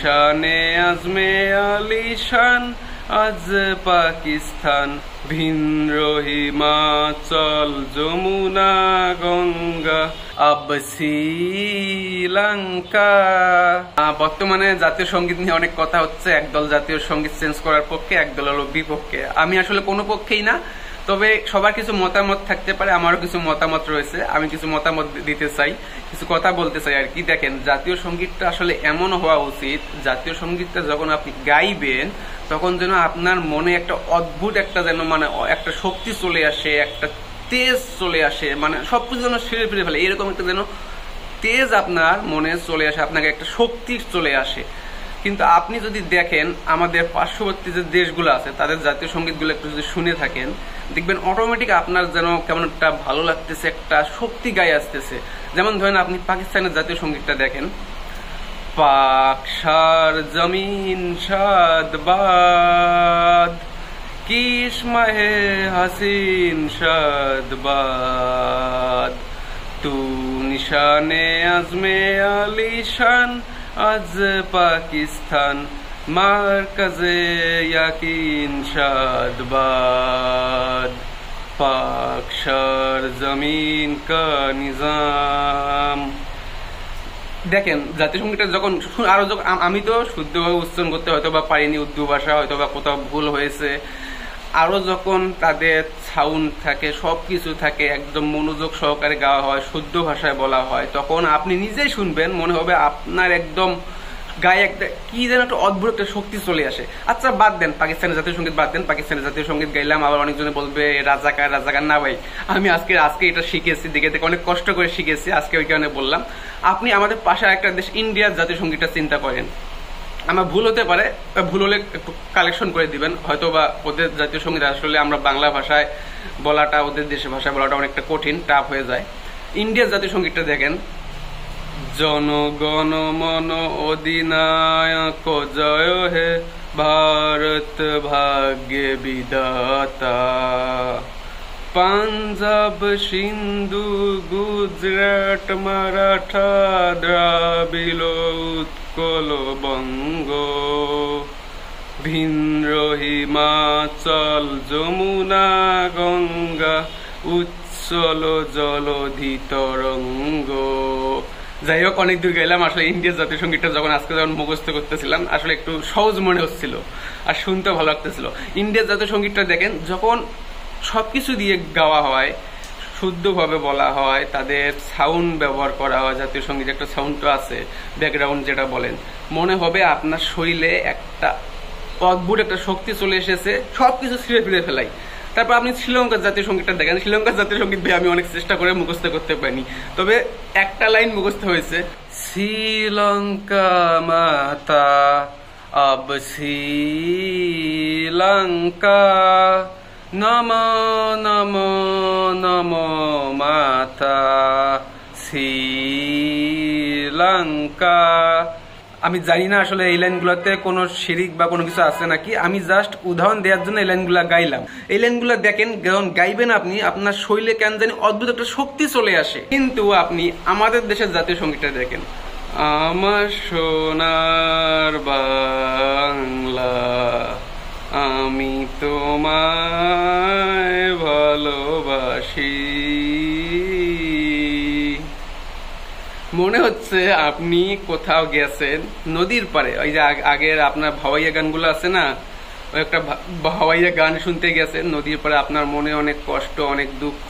নিশানে আজমে আলিশান আজ পাকিস্তান ভিন্ন হিমাচল যমুনা গঙ্গা আব শ্রীলঙ্কা। বর্তমানে জাতীয় সঙ্গীত নিয়ে অনেক কথা হচ্ছে, একদল জাতীয় সঙ্গীত চেঞ্জ করার পক্ষে, একদল হলো বিপক্ষে। আমি আসলে কোনো পক্ষেই না, তবে সবার কিছু মতামত থাকতে পারে, আমারও কিছু মতামত রয়েছে, আমি কিছু মতামত দিতে চাই, কিছু কথা বলতে চাই আর কি। দেখেন, জাতীয় সঙ্গীতটা আসলে এমন হওয়া উচিত, জাতীয় সঙ্গীতটা যখন আপনি গাইবেন তখন যেন আপনার মনে একটা অদ্ভুত একটা যেন মানে একটা শক্তি চলে আসে, একটা তেজ চলে আসে, মানে সবকিছু যেন ছিঁড়ে ফিরে ফেলে, এরকম একটা যেন তেজ আপনার মনে চলে আসে, আপনাকে একটা শক্তি চলে আসে। কিন্তু আপনি যদি দেখেন আমাদের পার্শ্ববর্তী যে দেশগুলো আছে তাদের জাতীয় সঙ্গীতগুলো একটু যদি শুনে থাকেন, দেখবেন অটোমেটিক আপনার যেন কেমন একটা ভালো লাগতেছে, একটা শক্তি গায়ে আসতেছে। যেমন ধরেন আপনি পাকিস্তানের জাতীয় সঙ্গীতটা দেখেন, পাক সার জমিন শাদবাদ কিস মাহে হাসিন শাদবাদ তু নিশানে আজমে আলিশান আজ পাকিস্তান মারকাজে ইয়াকিন শাদবাদ পাক সার জমিন কা নিজাম। দেখেন জাতীয় সঙ্গীতটা যখন আরো আমি তো শুদ্ধভাবে উচ্চারণ করতে হয়তো বা পারিনি, উর্দু ভাষা হয়তো বা কোথাও ভুল হয়েছে, আরো যখন তাদের সাউন্ড থাকে, সবকিছু থাকে, একদম মনোযোগ সহকারে গাওয়া হয়, শুদ্ধ ভাষায় বলা হয়, তখন আপনি নিজেই শুনবেন, মনে হবে আপনার একদম গায়ে একটা কি যেন একটা অদ্ভুত একটা শক্তি চলে আসে। আচ্ছা বাদ দেন পাকিস্তানের জাতীয় সঙ্গীত, বাদ দেন পাকিস্তানের জাতীয় সঙ্গীত গাইলাম, আবার অনেকজনে বলবে রাজাকার রাজাকার। না ভাই, আমি আজকে এটা শিখেছি, দেখে অনেক কষ্ট করে শিখেছি, আজকে ওই কারণে বললাম। আপনি আমাদের পাশে একটা দেশ ইন্ডিয়ার জাতীয় সঙ্গীতটা চিন্তা করেন, আমার ভুল হতে পারে, ভুল হলে একটু কালেকশন করে দিবেন, হয়তো বা ওদের জাতীয় সঙ্গীত আসলে আমরা বাংলা ভাষায় বলাটা, ওদের দেশের ভাষায় বলাটা অনেকটা কঠিন, টাফ হয়ে যায়। ইন্ডিয়ার জাতীয় সঙ্গীতটা দেখেন, জনগণ মন অধিনায়ক জয় হে ভারত ভাগ্যে বিধাতা পাঞ্জাব সিন্ধু গুজরাট মারাঠা দ্রাবিড় উৎকল বঙ্গ ভিন্দ্র হিমাচল যমুনা গঙ্গা উচ্ছল জলধি তরঙ্গ। যাই হোক, অনেক দূর গেলাম। আসলে ইন্ডিয়ার জাতীয় সঙ্গীতটা যখন মুখস্থ করতেছিলাম আসলে একটু সহজ মনে হচ্ছিল আর শুনতেও ভালো লাগতেছিল। ইন্ডিয়ার জাতীয় সঙ্গীতটা দেখেন, যখন সবকিছু দিয়ে গাওয়া হয়, শুদ্ধভাবে বলা হয়, তাদের সাউন্ড ব্যবহার করা হয়, জাতীয় সঙ্গীত একটা সাউন্ড তো আছে, ব্যাকগ্রাউন্ড যেটা বলেন, মনে হবে আপনার শরীরে একটা অদ্ভুত একটা শক্তি চলে এসেছে, সবকিছু ছিঁড়ে ফিরে ফেলাই। তারপর আপনি শ্রীলঙ্কার জাতীয় সঙ্গীতটা দেখেন, শ্রীলঙ্কার জাতীয় সঙ্গীত ভাই আমি অনেক চেষ্টা করে মুখস্থ করতে পারিনি, তবে একটা লাইন মুখস্থ হয়েছে, শ্রীলঙ্কা মাতা আব শ্রীলঙ্কা নম নম নম মাতা শ্রীলঙ্কা। আমি জানি না আসলে এই লাইনগুলোতে কোনো শিরিক বা কোনো কিছু আছে নাকি, আমি জাস্ট উদাহরণ দেওয়ার জন্য এই লাইনগুলা গাইলাম। এই লাইনগুলো দেখেন, যখন গাইবেন আপনি, আপনার শরীরে কেন জানি অদ্ভুত একটা শক্তি চলে আসে। কিন্তু আপনি আমাদের দেশের জাতীয় সঙ্গীতটা দেখেন, আমার সোনার বাংলা আমি তোমায় ভালোবাসি, মনে হচ্ছে আপনি কোথাও গেছেন নদীর পারে। ওই যে আগের আপনার ভাওয়াইয়া গানগুলো আছে না, ওই একটা ভাওয়াইয়া গান শুনতে গেছেন নদীর পারে, আপনার মনে অনেক কষ্ট, অনেক দুঃখ,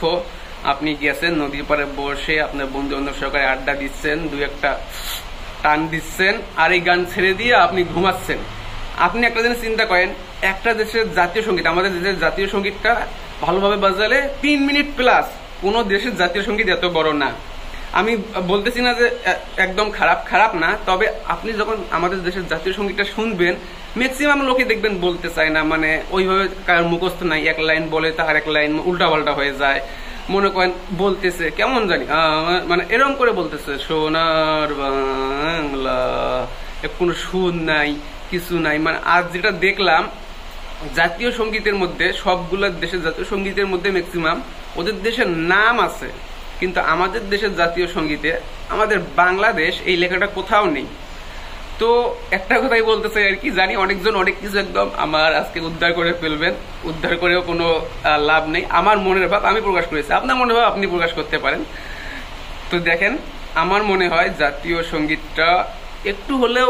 আপনি গেছেন নদীর পারে বসে আপনার বন্ধু বান্ধব সহকারে আড্ডা দিচ্ছেন, দুই একটা টান দিচ্ছেন, আর এই গান ছেড়ে দিয়ে আপনি ঘুমাচ্ছেন। আপনি একটা জিনিস চিন্তা করেন, একটা দেশের জাতীয় সঙ্গীত, আমাদের দেশের জাতীয় সঙ্গীতটা ভালোভাবে বাজালে 3 মিনিট প্লাস, কোনো দেশের জাতীয় সঙ্গীত এত বড় না। আমি বলতেছি না যে একদম খারাপ না, তবে আপনি যখন আমাদের দেশের জাতীয় সঙ্গীতটা শুনবেন, ম্যাক্সিমাম লোকে দেখবেন বলতে চায় না, মানে ওইভাবে কার মুখস্থ নাই, এক লাইন বলে তার এক লাইন উল্টা পাল্টা হয়ে যায়, মনে করেন বলতেছে কেমন জানি মানে এরকম করে বলতেছে সোনার বাংলা, কোনো সুর নাই, কিছু নাই। মানে আজ যেটা দেখলাম জাতীয় সঙ্গীতের মধ্যে, সবগুলো দেশের জাতীয় সঙ্গীতের মধ্যে ম্যাক্সিমাম ওদের দেশের নাম আছে, কিন্তু আমাদের দেশের জাতীয় সঙ্গীতে আমাদের বাংলাদেশ এই লেখাটা কোথাও নেই। তো একটা কথাই বলতে চাই আর কি, জানি অনেকজন অনেক কিছু একদম আমার আজকে উদ্ধার করে ফেলবেন, উদ্ধার করেও কোনো লাভ নেই। আমার মনের ভাব আমি প্রকাশ করেছি, আপনার মনের ভাব আপনি প্রকাশ করতে পারেন। তো দেখেন, আমার মনে হয় জাতীয় সঙ্গীতটা একটু হলেও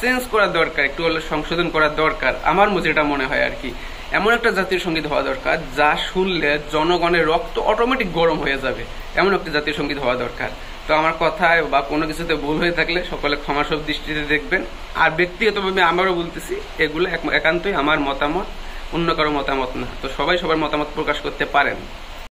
চেঞ্জ করা দরকার, একটু হলেও সংশোধন করা দরকার। আমার যেটা মনে হয় আর কি, এমন একটা জাতীয় সঙ্গীত হওয়া দরকার যা শুনলে জনগণের রক্ত অটোমেটিক গরম হয়ে যাবে, এমন একটা জাতীয় সঙ্গীত হওয়া দরকার। তো আমার কথায় বা কোনো কিছুতে ভুল হয়ে থাকলে সকলে ক্ষমাসুন্দর দৃষ্টিতে দেখবেন। আর ব্যক্তিগতভাবে আমারও বলতেছি, এগুলো একান্তই আমার মতামত, অন্য কারো মতামত না। তো সবাই সবার মতামত প্রকাশ করতে পারেন।